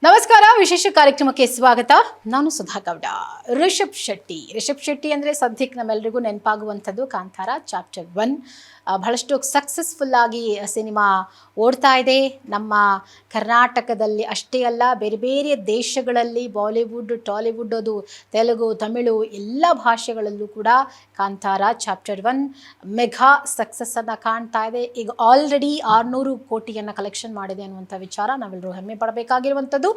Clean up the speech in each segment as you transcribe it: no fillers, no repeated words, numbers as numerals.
ನಮಸ್ಕಾರ, ವಿಶೇಷ ಕಾರ್ಯಕ್ರಮಕ್ಕೆ ಸ್ವಾಗತ. ನಾನು ಸುಧಾ ಗೌಡ. ರಿಷಬ್ ಶೆಟ್ಟಿ ಅಂದರೆ ಸದ್ಯಕ್ಕೆ ನಮ್ಮೆಲ್ಲರಿಗೂ ನೆನಪಾಗುವಂಥದ್ದು ಕಾಂತಾರ ಚಾಪ್ಟರ್ 1. ಬಹಳಷ್ಟು ಸಕ್ಸಸ್ಫುಲ್ ಆಗಿ ಸಿನಿಮಾ ಓಡ್ತಾ ಇದೆ. ನಮ್ಮ ಕರ್ನಾಟಕದಲ್ಲಿ ಅಷ್ಟೇ ಅಲ್ಲ, ಬೇರೆ ಬೇರೆ ದೇಶಗಳಲ್ಲಿ ಬಾಲಿವುಡ್, ಟಾಲಿವುಡ್, ಅದು ತೆಲುಗು, ತಮಿಳು ಎಲ್ಲ ಭಾಷೆಗಳಲ್ಲೂ ಕೂಡ ಕಾಂತಾರ ಚಾಪ್ಟರ್ 1 ಮೆಗಾ ಸಕ್ಸಸ್ಸನ್ನು ಕಾಣ್ತಾ ಇದೆ. ಈಗ ಆಲ್ರೆಡಿ 600 ಕೋಟಿಯನ್ನು ಕಲೆಕ್ಷನ್ ಮಾಡಿದೆ ಅನ್ನುವಂಥ ವಿಚಾರ ನಾವೆಲ್ಲರೂ ಹೆಮ್ಮೆ ಪಡಬೇಕಾಗಿರುವಂಥದ್ದು.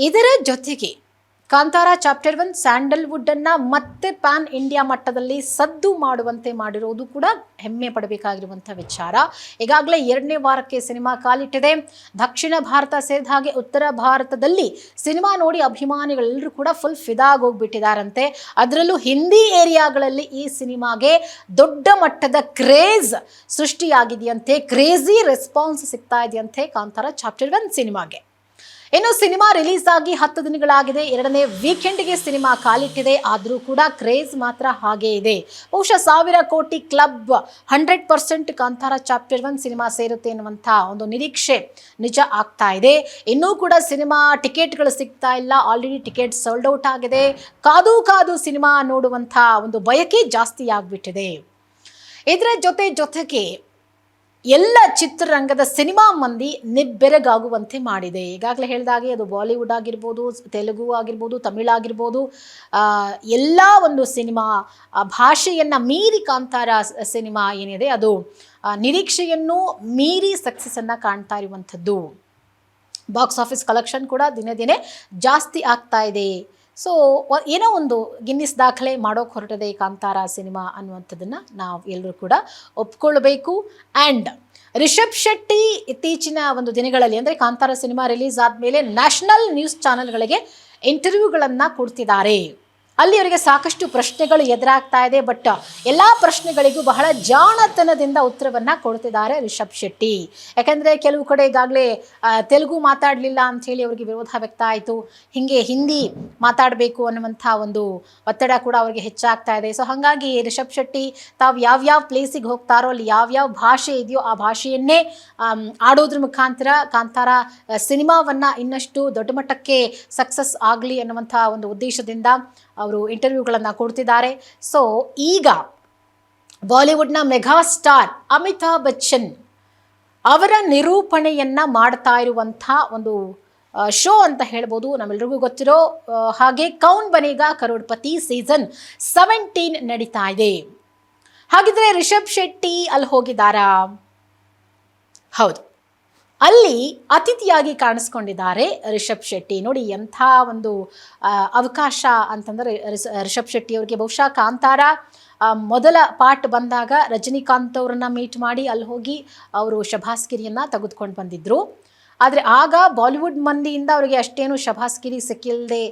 ಇದರ ಜೊತೆಗೆ ಕಾಂತಾರ ಚಾಪ್ಟರ್ 1 ಸ್ಯಾಂಡಲ್ವುಡ್ಡನ್ನು ಮತ್ತೆ ಪ್ಯಾನ್ ಇಂಡಿಯಾ ಮಟ್ಟದಲ್ಲಿ ಸದ್ದು ಮಾಡುವಂತೆ ಮಾಡಿರೋದು ಕೂಡ ಹೆಮ್ಮೆ ಪಡಬೇಕಾಗಿರುವಂಥ ವಿಚಾರ. ಈಗಾಗಲೇ 2ನೇ ವಾರಕ್ಕೆ ಸಿನಿಮಾ ಕಾಲಿಟ್ಟಿದೆ. ದಕ್ಷಿಣ ಭಾರತ ಸೇರಿದ ಹಾಗೆ ಉತ್ತರ ಭಾರತದಲ್ಲಿ ಸಿನಿಮಾ ನೋಡಿ ಅಭಿಮಾನಿಗಳೆಲ್ಲರೂ ಕೂಡ ಫುಲ್ ಫಿದಾಗೋಗ್ಬಿಟ್ಟಿದ್ದಾರಂತೆ. ಅದರಲ್ಲೂ ಹಿಂದಿ ಏರಿಯಾಗಳಲ್ಲಿ ಈ ಸಿನಿಮಾಗೆ ದೊಡ್ಡ ಮಟ್ಟದ ಕ್ರೇಜ್ ಸೃಷ್ಟಿಯಾಗಿದೆಯಂತೆ. ಕ್ರೇಜಿ ರೆಸ್ಪಾನ್ಸ್ ಸಿಗ್ತಾ ಇದೆಯಂತೆ ಕಾಂತಾರ ಚಾಪ್ಟರ್ 1 ಸಿನಿಮಾಗೆ. ಇನ್ನು ಸಿನಿಮಾ ರಿಲೀಸ್ ಆಗಿ 10 ದಿನಗಳಾಗಿದೆ. 2ನೇ ವೀಕೆಂಡ್ಗೆ ಸಿನಿಮಾ ಕಾಲಿಟ್ಟಿದೆ. ಆದರೂ ಕೂಡ ಕ್ರೇಜ್ ಮಾತ್ರ ಹಾಗೇ ಇದೆ. ಬಹುಶಃ 1000 ಕೋಟಿ ಕ್ಲಬ್ 100% ಕಾಂತಾರ ಚಾಪ್ಟರ್ 1 ಸಿನಿಮಾ ಸೇರುತ್ತೆ ಎನ್ನುವಂಥ ಒಂದು ನಿರೀಕ್ಷೆ ನಿಜ ಆಗ್ತಾ ಇದೆ. ಇನ್ನೂ ಕೂಡ ಸಿನಿಮಾ ಟಿಕೆಟ್ಗಳು ಸಿಗ್ತಾ ಇಲ್ಲ. ಆಲ್ರೆಡಿ ಟಿಕೆಟ್ ಸೋಲ್ಡ್ ಔಟ್ ಆಗಿದೆ. ಕಾದು ಸಿನಿಮಾ ನೋಡುವಂಥ ಒಂದು ಬಯಕೆ ಜಾಸ್ತಿ ಆಗಿಬಿಟ್ಟಿದೆ. ಇದರ ಜೊತೆಗೆ ಎಲ್ಲ ಚಿತ್ರರಂಗದ ಸಿನಿಮಾ ಮಂದಿ ನಿಬ್ಬೆರಗಾಗುವಂತೆ ಮಾಡಿದೆ. ಈಗಾಗಲೇ ಹೇಳಿದಾಗೆ ಅದು ಬಾಲಿವುಡ್ ಆಗಿರ್ಬೋದು, ತೆಲುಗು ಆಗಿರ್ಬೋದು, ತಮಿಳಾಗಿರ್ಬೋದು, ಎಲ್ಲ ಒಂದು ಸಿನಿಮಾ ಭಾಷೆಯನ್ನು ಮೀರಿ ಕಾಂತಾರ ಸಿನಿಮಾ ಏನಿದೆ ಅದು ನಿರೀಕ್ಷೆಯನ್ನು ಮೀರಿ ಸಕ್ಸಸ್ಸನ್ನು ಕಾಣ್ತಾ ಇರುವಂಥದ್ದು. ಬಾಕ್ಸ್ ಆಫೀಸ್ ಕಲೆಕ್ಷನ್ ಕೂಡ ದಿನೇ ದಿನೇ ಜಾಸ್ತಿ ಆಗ್ತಾ ಇದೆ. ಸೊ ಏನೋ ಒಂದು ಗಿನ್ನಿಸ್ ದಾಖಲೆ ಮಾಡೋಕೆ ಹೊರಟಿದೆ ಈ ಕಾಂತಾರ ಸಿನಿಮಾ ಅನ್ನುವಂಥದ್ದನ್ನು ನಾವು ಎಲ್ಲರೂ ಕೂಡ ಒಪ್ಕೊಳ್ಬೇಕು. ಆ್ಯಂಡ್ ರಿಷಬ್ ಶೆಟ್ಟಿ ಇತ್ತೀಚಿನ ಒಂದು ದಿನಗಳಲ್ಲಿ ಅಂದರೆ ಕಾಂತಾರ ಸಿನಿಮಾ ರಿಲೀಸ್ ಆದಮೇಲೆ ನ್ಯಾಷನಲ್ ನ್ಯೂಸ್ ಚಾನೆಲ್ಗಳಿಗೆ ಇಂಟರ್ವ್ಯೂಗಳನ್ನು ಕೊಡ್ತಿದ್ದಾರೆ. ಅಲ್ಲಿ ಅವರಿಗೆ ಸಾಕಷ್ಟು ಪ್ರಶ್ನೆಗಳು ಎದುರಾಗ್ತಾ ಇದೆ. ಬಟ್ ಎಲ್ಲ ಪ್ರಶ್ನೆಗಳಿಗೂ ಬಹಳ ಜಾಣತನದಿಂದ ಉತ್ತರವನ್ನು ಕೊಡ್ತಿದ್ದಾರೆ ರಿಷಬ್ ಶೆಟ್ಟಿ. ಯಾಕಂದರೆ ಕೆಲವು ಕಡೆ ಈಗಾಗಲೇ ತೆಲುಗು ಮಾತಾಡಲಿಲ್ಲ ಅಂಥೇಳಿ ಅವರಿಗೆ ವಿರೋಧ ವ್ಯಕ್ತ ಆಯಿತು. ಹೀಗೆ ಹಿಂದಿ ಮಾತಾಡಬೇಕು ಅನ್ನುವಂಥ ಒಂದು ಒತ್ತಡ ಕೂಡ ಅವರಿಗೆ ಹೆಚ್ಚಾಗ್ತಾ ಇದೆ. ಸೊ ಹಾಗಾಗಿ ರಿಷಬ್ ಶೆಟ್ಟಿ ತಾವು ಯಾವ್ಯಾವ ಪ್ಲೇಸಿಗೆ ಹೋಗ್ತಾರೋ ಅಲ್ಲಿ ಯಾವ್ಯಾವ ಭಾಷೆ ಇದೆಯೋ ಆ ಭಾಷೆಯನ್ನೇ ಆಡೋದ್ರ ಮುಖಾಂತರ ಕಾಂತಾರ ಸಿನಿಮಾವನ್ನು ಇನ್ನಷ್ಟು ದೊಡ್ಡ ಮಟ್ಟಕ್ಕೆ ಸಕ್ಸಸ್ ಆಗಲಿ ಅನ್ನುವಂಥ ಒಂದು ಉದ್ದೇಶದಿಂದ ಅವರು ಇಂಟರ್ವ್ಯೂಗಳನ್ನು ಕೊಡ್ತಿದ್ದಾರೆ. ಸೊ ಈಗ ಬಾಲಿವುಡ್ನ ಮೆಗಾ ಸ್ಟಾರ್ ಅಮಿತಾಬ್ ಬಚ್ಚನ್ ಅವರ ನಿರೂಪಣೆಯನ್ನು ಮಾಡ್ತಾ ಇರುವಂಥ ಒಂದು ಶೋ ಅಂತ ಹೇಳ್ಬೋದು. ನಮ್ಮೆಲ್ರಿಗೂ ಗೊತ್ತಿರೋ ಹಾಗೆ ಕೌನ್ ಬನೇಗಾ ಕರೋಡ್ಪತಿ ಸೀಸನ್ 17 ನಡೀತಾ ಇದೆ. ಹಾಗಿದ್ರೆ ರಿಷಬ್ ಶೆಟ್ಟಿ ಅಲ್ಲಿ ಹೋಗಿದ್ದಾರಾ? ಹೌದು, ಅಲ್ಲಿ ಅತಿಥಿಯಾಗಿ ಕಾಣಿಸ್ಕೊಂಡಿದ್ದಾರೆ ರಿಷಬ್ ಶೆಟ್ಟಿ. ನೋಡಿ ಎಂಥ ಒಂದು ಅವಕಾಶ ಅಂತಂದರೆ ರಿಷಬ್ ಶೆಟ್ಟಿ ಅವರಿಗೆ ಬಹುಶಃ ಕಾಂತಾರ ಮೊದಲ ಪಾರ್ಟ್ ಬಂದಾಗ ರಜನಿಕಾಂತ್ ಅವರನ್ನು ಮೀಟ್ ಮಾಡಿ ಅಲ್ಲಿ ಹೋಗಿ ಅವರು ಶಬಾಸ್ಗಿರಿಯನ್ನು ತೆಗೆದುಕೊಂಡು ಬಂದಿದ್ದರು. ಆದರೆ ಆಗ ಬಾಲಿವುಡ್ ಮಂದಿಯಿಂದ ಅವರಿಗೆ ಅಷ್ಟೇನು ಶಬಾಸ್ಗಿರಿ ಸಿಕ್ಕಿಲ್ಲದೆ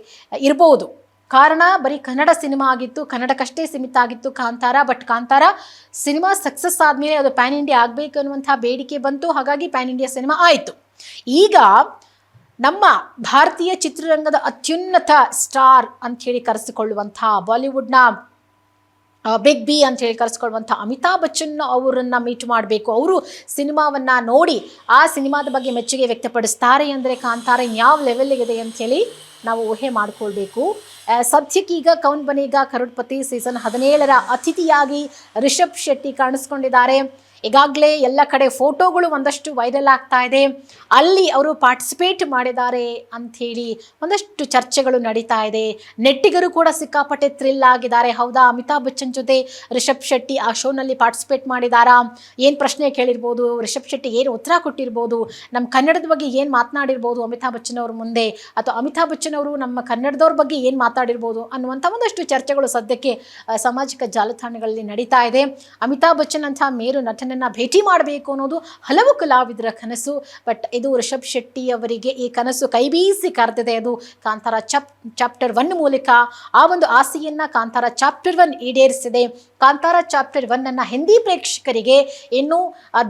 ಇರ್ಬೋದು. ಕಾರಣ ಬರೀ ಕನ್ನಡ ಸಿನಿಮಾ ಆಗಿತ್ತು, ಕನ್ನಡಕ್ಕಷ್ಟೇ ಸೀಮಿತ ಆಗಿತ್ತು Kantara. But Kantara cinema success ಆದಮೇಲೆ ಅದು ಪ್ಯಾನ್ ಇಂಡಿಯಾ ಆಗಬೇಕು ಅನ್ನುವಂಥ ಬೇಡಿಕೆ ಬಂತು. ಹಾಗಾಗಿ ಪ್ಯಾನ್ ಇಂಡಿಯಾ ಸಿನಿಮಾ ಆಯಿತು. ಈಗ ನಮ್ಮ ಭಾರತೀಯ ಚಿತ್ರರಂಗದ ಅತ್ಯುನ್ನತ ಸ್ಟಾರ್ ಅಂಥೇಳಿ ಕರೆಸಿಕೊಳ್ಳುವಂಥ ಬಾಲಿವುಡ್ನ ಬಿಗ್ ಬಿ ಅಂತ ಹೇಳಿ ಕರೆಸ್ಕೊಳ್ಳುವಂಥ ಅಮಿತಾಬ್ ಬಚ್ಚನ್ ಅವರನ್ನು ಮೀಟ್ ಮಾಡಬೇಕು. ಅವರು ಸಿನಿಮಾವನ್ನು ನೋಡಿ ಆ ಸಿನಿಮಾದ ಬಗ್ಗೆ ಮೆಚ್ಚುಗೆ ವ್ಯಕ್ತಪಡಿಸ್ತಾರೆ ಅಂದರೆ ಕಾಂತಾರ ಯಾವ ಲೆವೆಲ್ಗಿದೆ ಅಂಥೇಳಿ ನಾವು ಊಹೆ ಮಾಡಿಕೊಳ್ಬೇಕು. ಸದ್ಯಕ್ಕೀಗ ಕೌನ್ ಬನೇಗಾ ಕರೋಡ್ಪತಿ ಸೀಸನ್ 17ರ ಅತಿಥಿಯಾಗಿ ರಿಷಬ್ ಶೆಟ್ಟಿ ಕಾಣಿಸ್ಕೊಂಡಿದ್ದಾರೆ. ಈಗಾಗಲೇ ಎಲ್ಲ ಕಡೆ ಫೋಟೋಗಳು ಒಂದಷ್ಟು ವೈರಲ್ ಆಗ್ತಾ ಇದೆ. ಅಲ್ಲಿ ಅವರು ಪಾರ್ಟಿಸಿಪೇಟ್ ಮಾಡಿದ್ದಾರೆ ಅಂಥೇಳಿ ಒಂದಷ್ಟು ಚರ್ಚೆಗಳು ನಡೀತಾ ಇದೆ. ನೆಟ್ಟಿಗರು ಕೂಡ ಸಿಕ್ಕಾಪಟ್ಟೆ ಥ್ರಿಲ್ ಆಗಿದ್ದಾರೆ. ಹೌದಾ, ಅಮಿತಾಬ್ ಬಚ್ಚನ್ ಜೊತೆ ರಿಷಬ್ ಶೆಟ್ಟಿ ಆ ಶೋನಲ್ಲಿ ಪಾರ್ಟಿಸಿಪೇಟ್ ಮಾಡಿದಾರಾ? ಏನು ಪ್ರಶ್ನೆ ಕೇಳಿರ್ಬೋದು, ರಿಷಬ್ ಶೆಟ್ಟಿ ಏನು ಉತ್ತರ ಕೊಟ್ಟಿರ್ಬೋದು, ನಮ್ಮ ಕನ್ನಡದ ಬಗ್ಗೆ ಏನು ಮಾತನಾಡಿರ್ಬೋದು ಅಮಿತಾಬ್ ಬಚ್ಚನ್ ಅವ್ರ ಮುಂದೆ, ಅಥವಾ ಅಮಿತಾಬ್ ಬಚ್ಚನ್ ಅವರು ನಮ್ಮ ಕನ್ನಡದವ್ರ ಬಗ್ಗೆ ಏನು ಮಾತಾಡಿರ್ಬೋದು ಅನ್ನುವಂಥ ಒಂದಷ್ಟು ಚರ್ಚೆಗಳು ಸದ್ಯಕ್ಕೆ ಸಾಮಾಜಿಕ ಜಾಲತಾಣಗಳಲ್ಲಿ ನಡೀತಾ ಇದೆ. ಅಮಿತಾಬ್ ಬಚ್ಚನ್ ಅಂಥ ಮೇರು ನಟನ ಭೇಟಿ ಮಾಡಬೇಕು ಅನ್ನೋದು ಹಲವು ಕಲಾವಿದರ ಕನಸು. ಬಟ್ ಇದು ರಿಷಬ್ ಶೆಟ್ಟಿ ಅವರಿಗೆ ಈ ಕನಸು ಕೈಬೀಸಿ ಕರೆದಿದೆ. ಅದು ಕಾಂತಾರ ಚಾಪ್ಟರ್ 1 ಮೂಲಕ ಆ ಒಂದು ಆಸೆಯನ್ನು ಕಾಂತಾರ ಚಾಪ್ಟರ್ 1 ಈಡೇರಿಸಿದೆ. ಕಾಂತಾರ ಚಾಪ್ಟರ್ 1 ಹಿಂದಿ ಪ್ರೇಕ್ಷಕರಿಗೆ ಇನ್ನೂ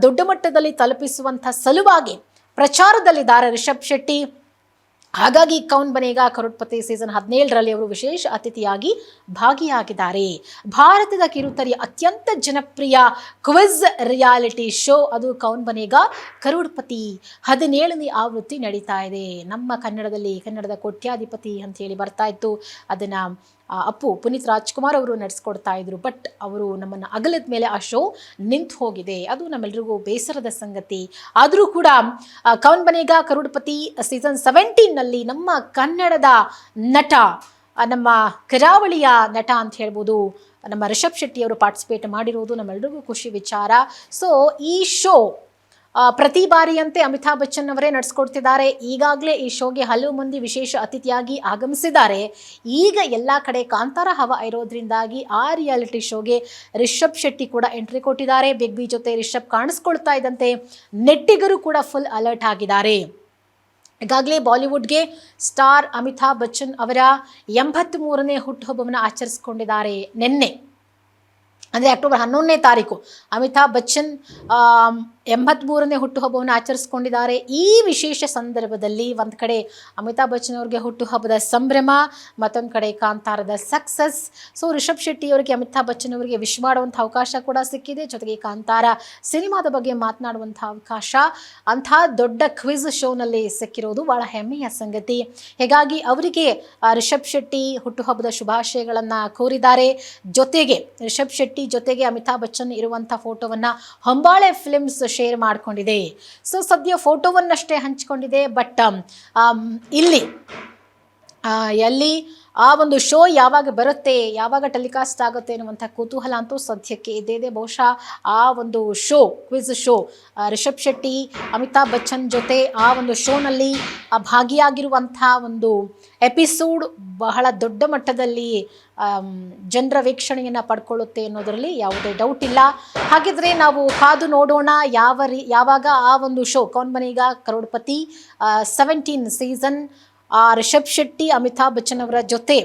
ದೊಡ್ಡ ಮಟ್ಟದಲ್ಲಿ ತಲುಪಿಸುವಂಥ ಸಲುವಾಗಿ ಪ್ರಚಾರದಲ್ಲಿದ್ದಾರೆ ರಿಷಬ್ ಶೆಟ್ಟಿ. ಹಾಗಾಗಿ ಕೌನ್ ಬನೇಗಾ ಕರೋಡ್ಪತಿ ಸೀಸನ್ 17ರಲ್ಲಿ ಅವರು ವಿಶೇಷ ಅತಿಥಿಯಾಗಿ ಭಾಗಿಯಾಗಿದ್ದಾರೆ. ಭಾರತದ ಕಿರುತೆರೆಯ ಅತ್ಯಂತ ಜನಪ್ರಿಯ ಕ್ವಿಜ್ ರಿಯಾಲಿಟಿ ಶೋ ಅದು ಕೌನ್ ಬನೇಗಾ ಕರೋಡ್ಪತಿ 17ನೇ ಆವೃತ್ತಿ ನಡೀತಾ ಇದೆ. ನಮ್ಮ ಕನ್ನಡದ ಕೋಟ್ಯಾಧಿಪತಿ ಅಂತ ಹೇಳಿ ಬರ್ತಾ ಇತ್ತು. ಅದನ್ನ ಅಪ್ಪು ಪುನೀತ್ ರಾಜ್ಕುಮಾರ್ ಅವರು ನಡೆಸ್ಕೊಡ್ತಾ ಇದ್ರು. ಬಟ್ ಅವರು ನಮ್ಮನ್ನು ಅಗಲದ ಮೇಲೆ ಆ ಶೋ ನಿಂತು ಹೋಗಿದೆ. ಅದು ನಮ್ಮೆಲ್ಲರಿಗೂ ಬೇಸರದ ಸಂಗತಿ. ಆದರೂ ಕೂಡ ಕೌನ್ ಬನೇಗಾ ಕರೋಡ್ಪತಿ ಸೀಸನ್ 17ನಲ್ಲಿ ನಮ್ಮ ಕನ್ನಡದ ನಟ, ನಮ್ಮ ಕರಾವಳಿಯ ನಟ ಅಂತ ಹೇಳ್ಬೋದು, ನಮ್ಮ ರಿಷಬ್ ಶೆಟ್ಟಿ ಅವರು ಪಾರ್ಟಿಸಿಪೇಟ್ ಮಾಡಿರೋದು ನಮ್ಮೆಲ್ಲರಿಗೂ ಖುಷಿ ವಿಚಾರ. ಸೊ ಈ ಶೋ ಪ್ರತಿ ಬಾರಿಯಂತೆ ಅಮಿತಾಬ್ ಬಚ್ಚನ್ ಅವರೇ ನಡೆಸ್ಕೊಡ್ತಿದ್ದಾರೆ. ಈಗಾಗಲೇ ಈ ಶೋಗೆ ಹಲವು ಮಂದಿ ವಿಶೇಷ ಅತಿಥಿಯಾಗಿ ಆಗಮಿಸಿದ್ದಾರೆ. ಈಗ ಎಲ್ಲ ಕಡೆ ಕಾಂತಾರ ಹವಾ ಇರೋದ್ರಿಂದಾಗಿ ಆ ರಿಯಾಲಿಟಿ ಶೋಗೆ ರಿಷಬ್ ಶೆಟ್ಟಿ ಕೂಡ ಎಂಟ್ರಿ ಕೊಟ್ಟಿದ್ದಾರೆ. ಬಿಗ್ ಬಿ ಜೊತೆ ರಿಷಬ್ ಕಾಣಿಸ್ಕೊಳ್ತಾ ಇದ್ದಂತೆ ನೆಟ್ಟಿಗರು ಕೂಡ ಫುಲ್ ಅಲರ್ಟ್ ಆಗಿದ್ದಾರೆ. ಈಗಾಗಲೇ ಬಾಲಿವುಡ್ಗೆ ಸ್ಟಾರ್ ಅಮಿತಾಬ್ ಬಚ್ಚನ್ ಅವರ 83ನೇ ಹುಟ್ಟುಹಬ್ಬವನ್ನು ಆಚರಿಸಿಕೊಂಡಿದ್ದಾರೆ. ನಿನ್ನೆ ಅಂದರೆ ಅಕ್ಟೋಬರ್ 11ನೇ ತಾರೀಕು ಅಮಿತಾಬ್ ಬಚ್ಚನ್ 83ನೇ ಹುಟ್ಟುಹಬ್ಬವನ್ನು ಆಚರಿಸ್ಕೊಂಡಿದ್ದಾರೆ. ಈ ವಿಶೇಷ ಸಂದರ್ಭದಲ್ಲಿ ಒಂದು ಕಡೆ ಅಮಿತಾಬ್ ಬಚ್ಚನ್ ಅವ್ರಿಗೆ ಹುಟ್ಟುಹಬ್ಬದ ಸಂಭ್ರಮ, ಮತ್ತೊಂದು ಕಡೆ ಕಾಂತಾರದ ಸಕ್ಸಸ್. ಸೊ ರಿಷಬ್ ಶೆಟ್ಟಿ ಅವರಿಗೆ ಅಮಿತಾಬ್ ಬಚ್ಚನ್ ಅವರಿಗೆ ವಿಶ್ ಮಾಡುವಂಥ ಅವಕಾಶ ಕೂಡ ಸಿಕ್ಕಿದೆ. ಜೊತೆಗೆ ಕಾಂತಾರ ಸಿನಿಮಾದ ಬಗ್ಗೆ ಮಾತನಾಡುವಂಥ ಅವಕಾಶ ಅಂಥ ದೊಡ್ಡ ಕ್ವಿಜ್ ಶೋನಲ್ಲಿ ಸಿಕ್ಕಿರೋದು ಭಾಳ ಹೆಮ್ಮೆಯ ಸಂಗತಿ. ಹೀಗಾಗಿ ಅವರಿಗೆ ರಿಷಬ್ ಶೆಟ್ಟಿ ಹುಟ್ಟುಹಬ್ಬದ ಶುಭಾಶಯಗಳನ್ನು ಕೋರಿದ್ದಾರೆ. ಜೊತೆಗೆ ರಿಷಬ್ ಶೆಟ್ಟಿ ಜೊತೆಗೆ ಅಮಿತಾಬ್ ಬಚ್ಚನ್ ಇರುವಂಥ ಫೋಟೋವನ್ನು ಹೊಂಬಾಳೆ ಫಿಲ್ಮ್ಸ್ ಶೇರ್ ಮಾಡಿಕೊಂಡಿದೆ. ಸೊ ಸದ್ಯ ಫೋಟೋವನ್ನಷ್ಟೇ ಹಂಚಿಕೊಂಡಿದೆ. ಬಟ್ ಎಲ್ಲಿ ಆ ಒಂದು ಶೋ ಯಾವಾಗ ಬರುತ್ತೆ, ಯಾವಾಗ ಟೆಲಿಕಾಸ್ಟ್ ಆಗುತ್ತೆ ಅನ್ನುವಂಥ ಕುತೂಹಲ ಅಂತೂ ಸದ್ಯಕ್ಕೆ ಇದ್ದೇ. ಬಹುಶಃ ಆ ಒಂದು show, quiz show, Rishab Shetty Amitabh Bachchan ಜೊತೆ ಆ ಒಂದು ಶೋನಲ್ಲಿ ಭಾಗಿಯಾಗಿರುವಂಥ ಒಂದು ಎಪಿಸೋಡ್ ಬಹಳ ದೊಡ್ಡ ಮಟ್ಟದಲ್ಲಿ ಜನರ ವೀಕ್ಷಣೆಯನ್ನು ಪಡ್ಕೊಳ್ಳುತ್ತೆ ಅನ್ನೋದರಲ್ಲಿ ಯಾವುದೇ ಡೌಟ್ ಇಲ್ಲ. ಹಾಗಿದ್ರೆ ನಾವು ಕಾದು ನೋಡೋಣ ಯಾವಾಗ ಆ ಒಂದು ಶೋ ಕೌನ್ ಬನೇಗಾ ಕರೋಡ್ಪತಿ 17 ಸೀಸನ್ ರಿಷಬ್ ಶೆಟ್ಟಿ ಅಮಿತಾಬ್ ಬಚ್ಚನ್ ಅವರ ಜೊತೆ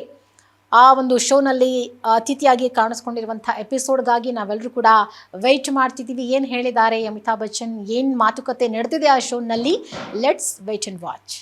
ಆ ಒಂದು ಶೋನಲ್ಲಿ ಅತಿಥಿಯಾಗಿ ಕಾಣಿಸ್ಕೊಂಡಿರುವಂಥ ಎಪಿಸೋಡ್ಗಾಗಿ ನಾವೆಲ್ಲರೂ ಕೂಡ ವೆಯ್ಟ್ ಮಾಡ್ತಿದ್ದೀವಿ. ಏನು ಹೇಳಿದ್ದಾರೆ ಅಮಿತಾಬ್ ಬಚ್ಚನ್, ಏನು ಮಾತುಕತೆ ನಡೆದಿದೆ ಆ ಶೋನಲ್ಲಿ? Let's wait and watch.